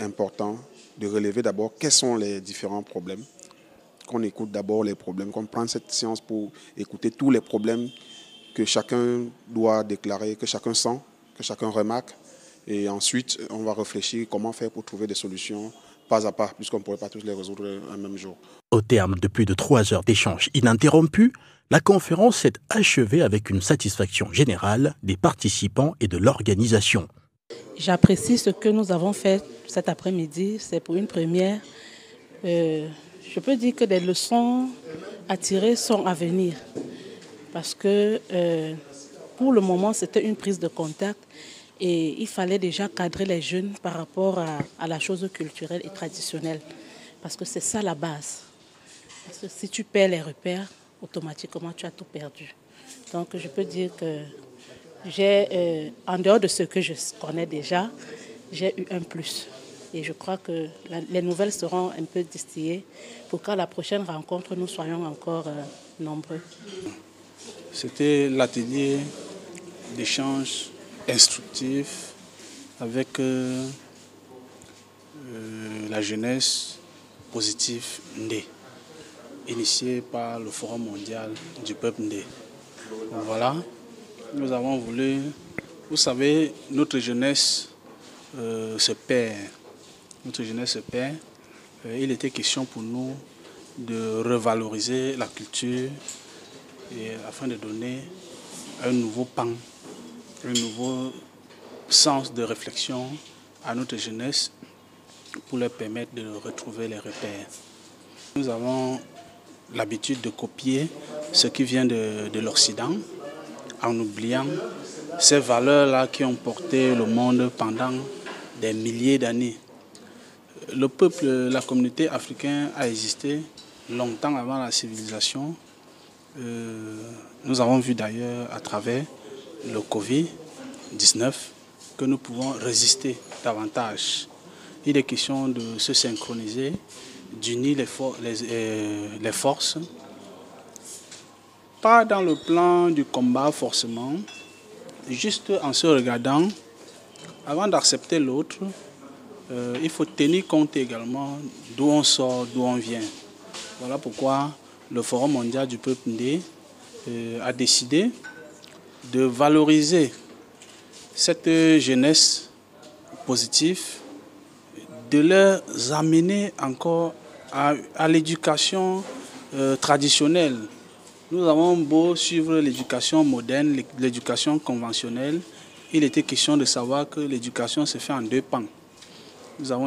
important de relever d'abord quels sont les différents problèmes, qu'on écoute d'abord les problèmes, qu'on prenne cette séance pour écouter tous les problèmes que chacun doit déclarer, que chacun sent, que chacun remarque. Et ensuite, on va réfléchir comment faire pour trouver des solutions pas à pas, puisqu'on ne pourrait pas tous les résoudre un même jour. Au terme de plus de 3 heures d'échanges ininterrompus, la conférence s'est achevée avec une satisfaction générale des participants et de l'organisation. J'apprécie ce que nous avons fait cet après-midi, c'est pour une première. Je peux dire que des leçons à tirer sont à venir, parce que pour le moment, c'était une prise de contact et il fallait déjà cadrer les jeunes par rapport à la chose culturelle et traditionnelle, parce que c'est ça la base. Parce que si tu perds les repères, automatiquement tu as tout perdu. Donc je peux dire que j'ai, en dehors de ce que je connais déjà, j'ai eu un plus. Et je crois que les nouvelles seront un peu distillées pour qu'à la prochaine rencontre, nous soyons encore nombreux. C'était l'atelier d'échange instructif avec la jeunesse positive Ndé, initiée par le Forum mondial du peuple Ndé. Voilà, nous avons voulu, vous savez, notre jeunesse se perd. Notre jeunesse se perd. Il était question pour nous de revaloriser la culture et afin de donner un nouveau pan, un nouveau sens de réflexion à notre jeunesse pour leur permettre de retrouver les repères. Nous avons l'habitude de copier ce qui vient de l'Occident en oubliant ces valeurs-là qui ont porté le monde pendant des milliers d'années. Le peuple, la communauté africaine a existé longtemps avant la civilisation. Nous avons vu d'ailleurs à travers le Covid-19 que nous pouvons résister davantage. Il est question de se synchroniser, d'unir les forces, pas dans le plan du combat forcément, juste en se regardant, avant d'accepter l'autre, il faut tenir compte également d'où on sort, d'où on vient. Voilà pourquoi le Forum mondial du peuple Ndé a décidé de valoriser cette jeunesse positive, de leur amener encore à l'éducation traditionnelle. Nous avons beau suivre l'éducation moderne, l'éducation conventionnelle, il était question de savoir que l'éducation se fait en 2 pans. Nous avons